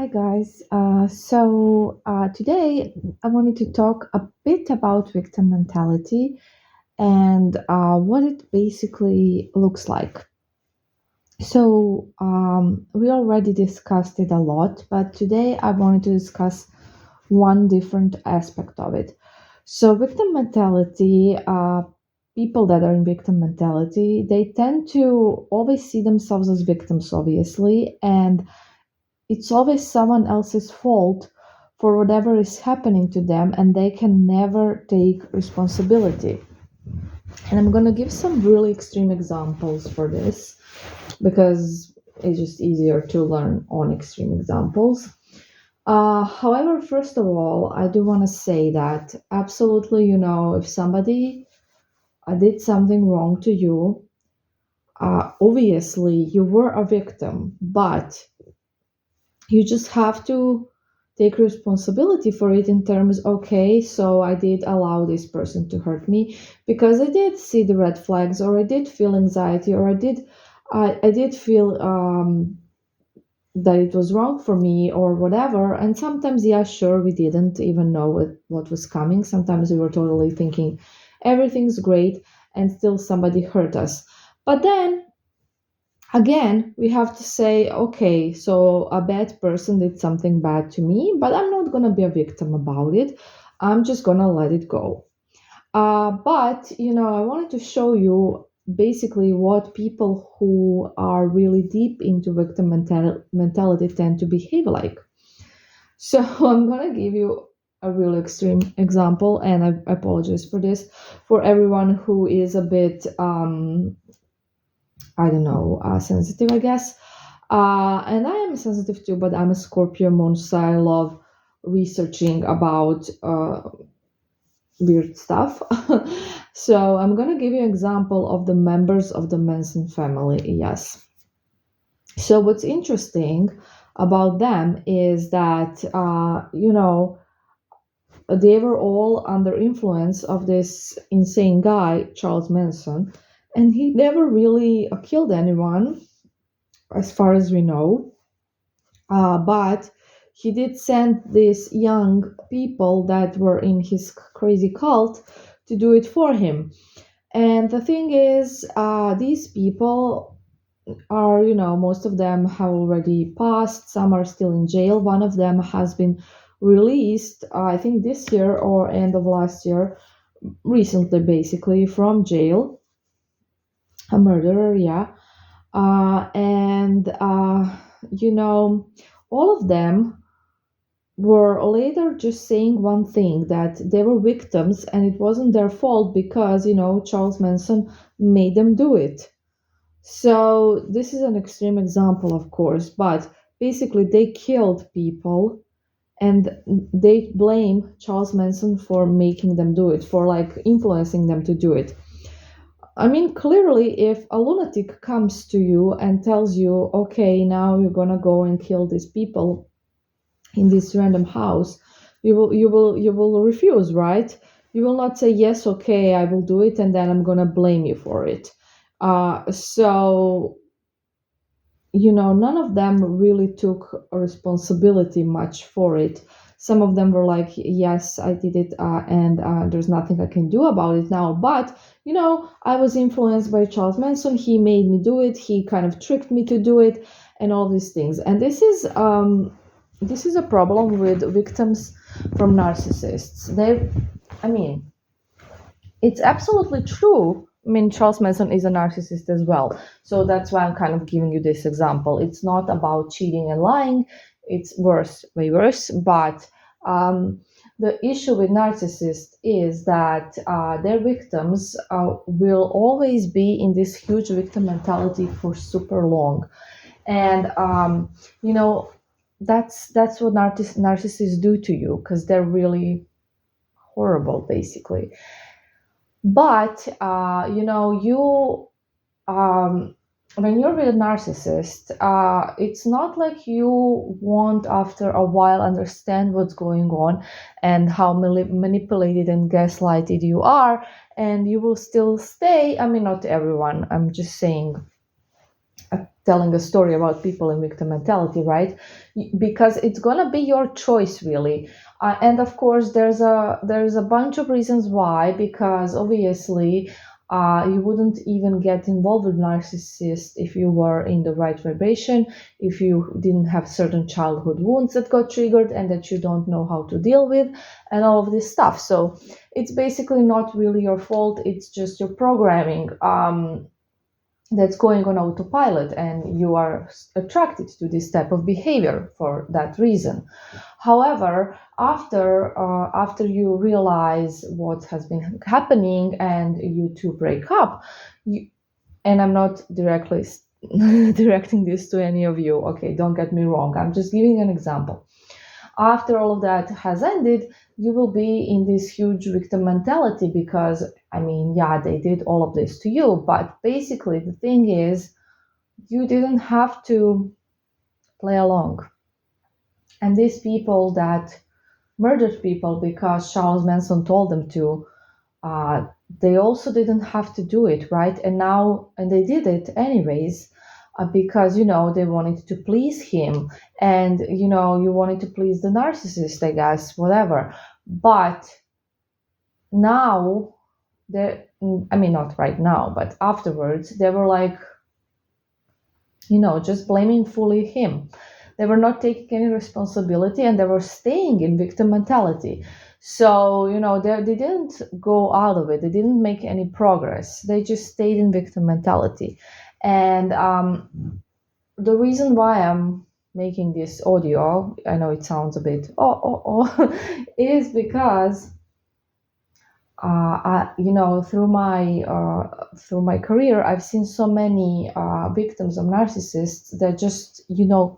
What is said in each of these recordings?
Hi guys. Today I wanted to talk a bit about victim mentality and what it basically looks like. We already discussed it a lot, but today I wanted to discuss one different aspect of it. Victim mentality, people that are in victim mentality, they tend to always see themselves as victims, obviously, and it's always someone else's fault for whatever is happening to them, and they can never take responsibility. And I'm going to give some really extreme examples for this because it's just easier to learn on extreme examples. However, first of all, I do want to say that absolutely, if somebody did something wrong to you, obviously you were a victim, but you just have to take responsibility for it in terms, okay, so I did allow this person to hurt me because I did see the red flags, or I did feel anxiety, or I did feel that it was wrong for me or whatever. And sometimes, yeah, sure, we didn't even know what was coming. Sometimes we were totally thinking everything's great, and still somebody hurt us. But then again, we have to say, okay, so a bad person did something bad to me, but I'm not going to be a victim about it. I'm just going to let it go. I wanted to show you basically what people who are really deep into mentality tend to behave like. So I'm going to give you a real extreme example, and I apologize for this for everyone who is a bit I don't know, sensitive, I guess. And I am sensitive too, but I'm a Scorpio moon, so I love researching about weird stuff. So I'm gonna give you an example of the members of the Manson family. Yes. So what's interesting about them is that they were all under influence of this insane guy, Charles Manson, and he never really killed anyone as far as we know. But he did send these young people that were in his crazy cult to do it for him. And the thing is, these people are, most of them have already passed, some are still in jail. One of them has been released, I think this year or end of last year, recently, basically, from jail. A murderer, yeah. And you know all of them were later just saying one thing, that they were victims and it wasn't their fault because Charles Manson made them do it. So this is an extreme example, of course, but basically they killed people and they blame Charles Manson for making them do it, for like influencing them to do it. I mean, clearly, if a lunatic comes to you and tells you, okay, now you're gonna go and kill these people in this random house, you will refuse, right? You will not say yes, okay, I will do it, and then I'm gonna blame you for it. None of them really took a responsibility much for it. Some of them were like, yes, I did it, and there's nothing I can do about it now. But, I was influenced by Charles Manson. He made me do it. He kind of tricked me to do it, and all these things. And this is a problem with victims from narcissists. I mean, it's absolutely true. I mean, Charles Manson is a narcissist as well. So that's why I'm kind of giving you this example. It's not about cheating and lying, it's worse, way worse. But the issue with narcissists is that their victims will always be in this huge victim mentality for super long. And, that's what narcissists do to you because they're really horrible, basically. But you when you're with a narcissist, it's not like you won't after a while understand what's going on and how manipulated and gaslighted you are, and you will still stay. I mean, not everyone. I'm just saying telling a story about people in victim mentality, right? Because it's gonna be your choice, really. And of course, there's a bunch of reasons why. Because obviously, you wouldn't even get involved with narcissists if you were in the right vibration, if you didn't have certain childhood wounds that got triggered and that you don't know how to deal with, and all of this stuff. So it's basically not really your fault. It's just your programming. That's going on autopilot, and you are attracted to this type of behavior for that reason. However, after you realize what has been happening and you two break up, and I'm not directly directing this to any of you, okay, don't get me wrong, I'm just giving an example. After all of that has ended, you will be in this huge victim mentality because, I mean, yeah, they did all of this to you, but basically the thing is, you didn't have to play along. And these people that murdered people because Charles Manson told them to, they also didn't have to do it, right? And they did it anyways, because they wanted to please him, and you wanted to please the narcissist, I guess, whatever. But now, I mean, not right now, but afterwards, they were like, just blaming fully him. They were not taking any responsibility, and they were staying in victim mentality. So, they didn't go out of it. They didn't make any progress. They just stayed in victim mentality. And the reason why I'm making this audio, I know it sounds a bit, is because through my career, I've seen so many victims of narcissists that just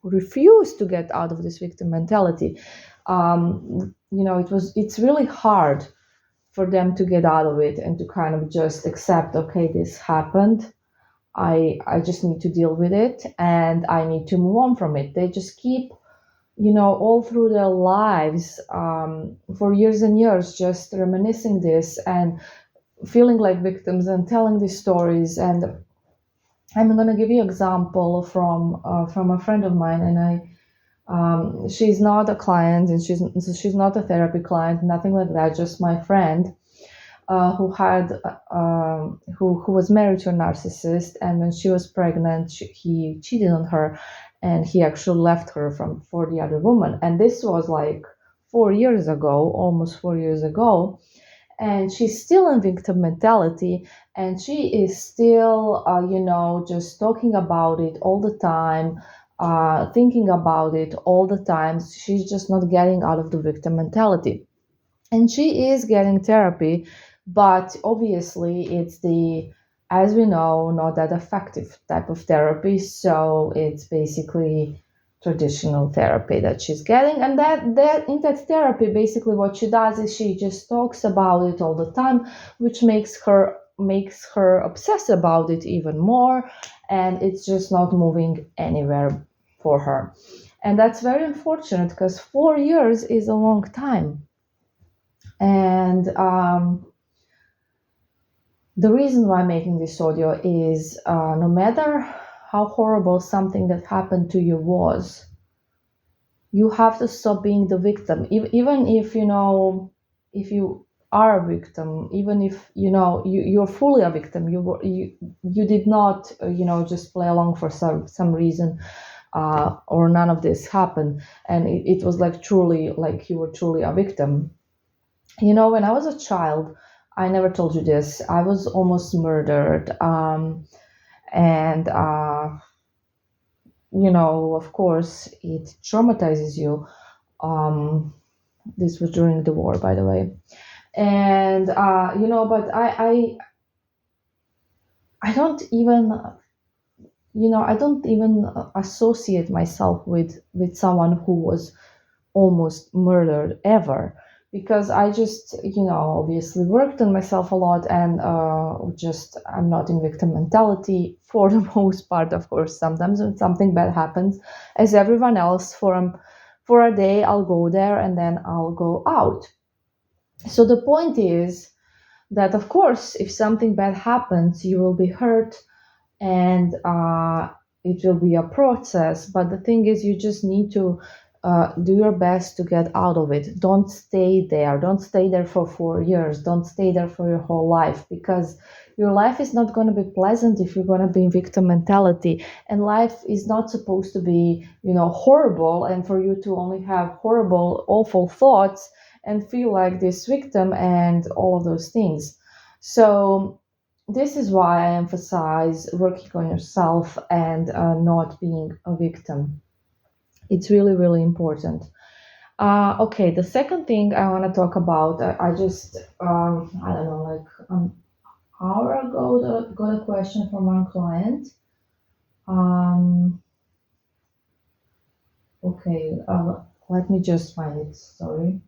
refuse to get out of this victim mentality. It's really hard for them to get out of it and to kind of just accept, okay, this happened. I just need to deal with it and I need to move on from it. They just keep all through their lives, for years and years, just reminiscing this and feeling like victims and telling these stories. And I'm going to give you an example from a friend of mine, and she's not a client, and she's not a therapy client, nothing like that, just my friend. Who was married to a narcissist, and when she was pregnant, he cheated on her, and he actually left her for the other woman. And this was like 4 years ago, almost 4 years ago, and she's still in victim mentality, and she is still, just talking about it all the time, thinking about it all the time. She's just not getting out of the victim mentality. And she is getting therapy, but obviously it's as we know, not that effective type of therapy. So it's basically traditional therapy that she's getting. And that in that therapy, basically what she does is she just talks about it all the time, which makes her obsess about it even more. And it's just not moving anywhere for her. And that's very unfortunate, because 4 years is a long time. And the reason why I'm making this audio is, no matter how horrible something that happened to you was, you have to stop being the victim. Even if if you are a victim, even if you're fully a victim, you did not just play along for some reason, or none of this happened, and it was like truly, like you were truly a victim. When I was a child, I never told you this, I was almost murdered. And, of course, it traumatizes you. This was during the war, by the way. And, but I don't even, I don't even associate myself with someone who was almost murdered ever, because I just, obviously worked on myself a lot, and I'm not in victim mentality for the most part. Of course, sometimes when something bad happens, as everyone else, for a day, I'll go there and then I'll go out. So the point is that, of course, if something bad happens, you will be hurt, and it will be a process, but the thing is, you just need to do your best to get out of it. Don't stay there. Don't stay there for 4 years. Don't stay there for your whole life, because your life is not going to be pleasant if you're going to be in victim mentality. And life is not supposed to be, horrible, and for you to only have horrible, awful thoughts and feel like this victim and all of those things. So this is why I emphasize working on yourself and not being a victim. It's really, really important. Okay, the second thing I want to talk about, I just, I don't know, like an hour ago, got a question from one client. Um, okay, let me just find it, sorry.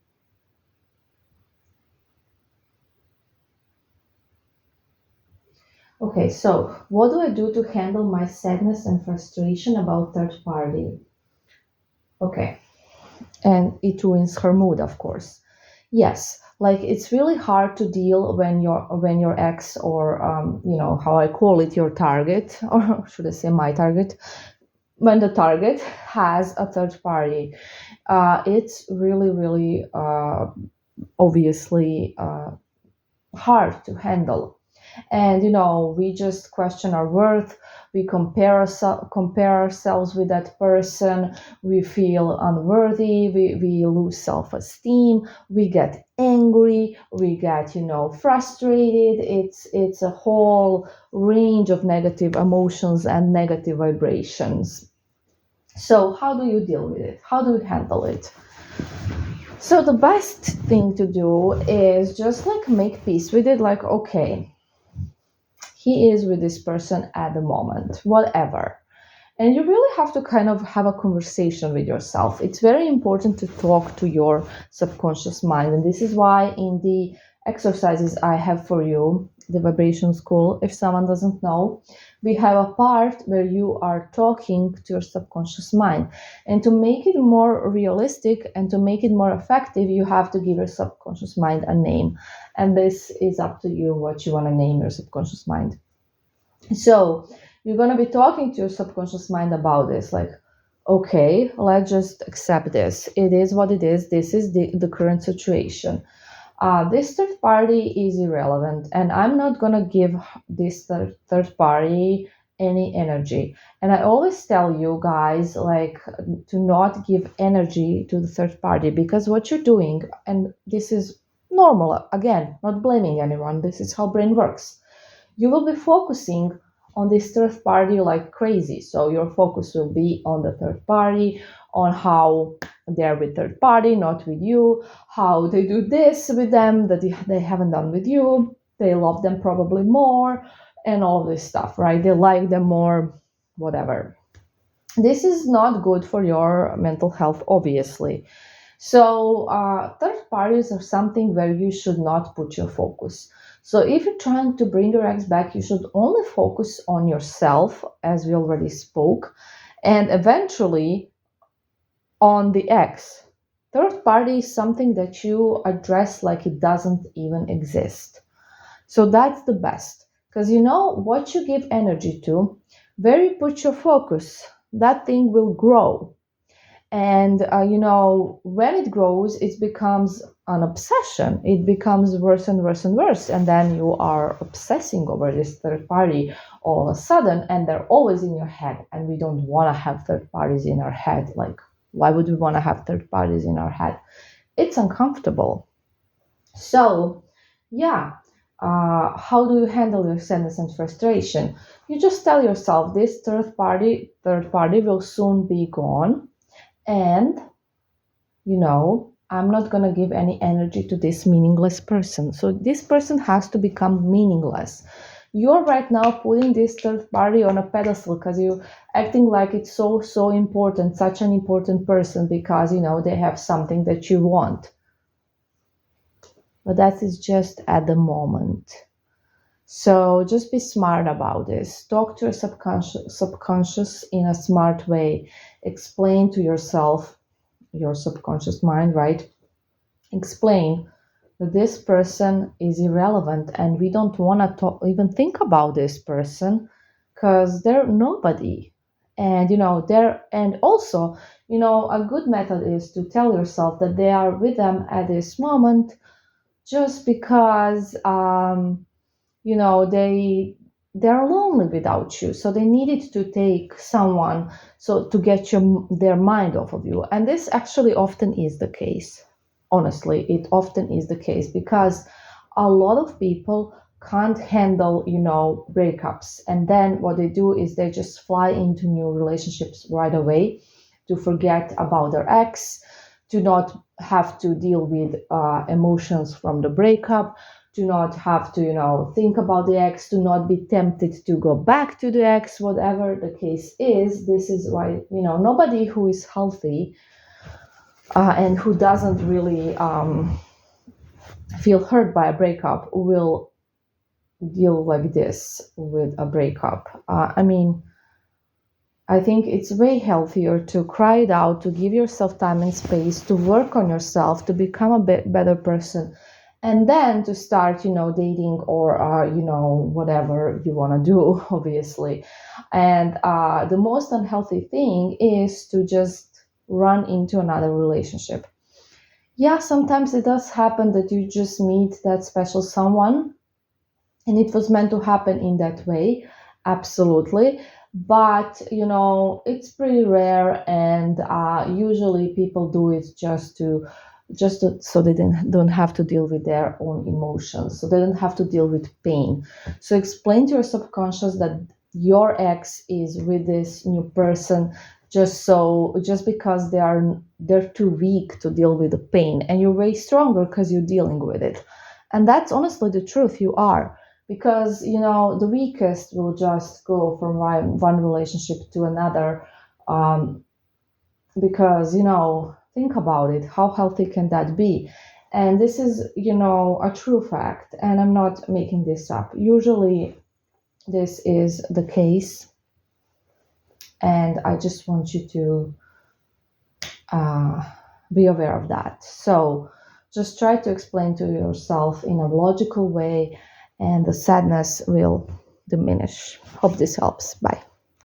Okay, so what do I do to handle my sadness and frustration about third party? Okay, and it ruins her mood, of course. Yes, like it's really hard to deal when your ex, or how I call it, your target, or should I say my target, when the target has a third party. It's really, really obviously hard to handle. And we just question our worth. We compare ourselves with that person. We feel unworthy. We lose self-esteem. We get angry. We get frustrated. It's a whole range of negative emotions and negative vibrations. So how do you deal with it? How do you handle it? So the best thing to do is just like make peace with it. Like, okay, he is with this person at the moment, whatever. And you really have to kind of have a conversation with yourself. It's very important to talk to your subconscious mind. And this is why in the exercises I have for you, the vibration school, if someone doesn't know, we have a part where you are talking to your subconscious mind. And to make it more realistic and to make it more effective, you have to give your subconscious mind a name. And this is up to you what you want to name your subconscious mind. So you're going to be talking to your subconscious mind about this, like, okay, let's just accept this. It is what it is. This is the current situation. This third party is irrelevant, and I'm not going to give this third party any energy. And I always tell you guys, like, to not give energy to the third party, because what you're doing, and this is normal, again, not blaming anyone, this is how brain works. You will be focusing on this third party like crazy. So your focus will be on the third party, on how they're with third party, not with you, how they do this with them that they haven't done with you. They love them probably more, and all this stuff, right? They like them more, whatever. This is not good for your mental health, obviously. So third parties are something where you should not put your focus. So if you're trying to bring your ex back, you should only focus on yourself, as we already spoke, and eventually on the ex. Third party is something that you address like it doesn't even exist. So that's the best. Because what you give energy to, where you put your focus, that thing will grow. And when it grows, it becomes an obsession. It becomes worse and worse and worse, and then you are obsessing over this third party all of a sudden, and they're always in your head. And we don't want to have third parties in our head. Like, why would we want to have third parties in our head? It's uncomfortable. So yeah, how do you handle your sadness and frustration? You just tell yourself this third party will soon be gone, and I'm not going to give any energy to this meaningless person. So this person has to become meaningless. You're right now putting this third party on a pedestal because you're acting like it's so important, such an important person, because they have something that you want. But that is just at the moment. So just be smart about this. Talk to your subconscious in a smart way. Explain to yourself, your subconscious mind, right? Explain that this person is irrelevant and we don't want to even think about this person because they're nobody. And and also, a good method is to tell yourself that they are with them at this moment just because they're lonely without you, so they needed to take someone so to get their mind off of you. And this actually often is the case. Honestly, it often is the case because a lot of people can't handle breakups, and then what they do is they just fly into new relationships right away to forget about their ex, to not have to deal with emotions from the breakup, to not have to think about the ex, to not be tempted to go back to the ex, whatever the case is. This is why nobody who is healthy and who doesn't really feel hurt by a breakup will deal like this with a breakup. I think it's way healthier to cry it out, to give yourself time and space, to work on yourself, to become a bit better person, and then to start, dating or, whatever you want to do, obviously. And the most unhealthy thing is to just run into another relationship. Yeah, sometimes it does happen that you just meet that special someone and it was meant to happen in that way. Absolutely. But it's pretty rare, and usually people do it so they don't have to deal with their own emotions, so they don't have to deal with pain. So explain to your subconscious that your ex is with this new person just because they're too weak to deal with the pain, and you're way stronger because you're dealing with it. And that's honestly the truth. You are, because the weakest will just go from one relationship to another, because think about it, how healthy can that be? And this is a true fact, and I'm not making this up. Usually this is the case, and I just want you to be aware of that. So just try to explain to yourself in a logical way, and the sadness will diminish. Hope this helps. Bye.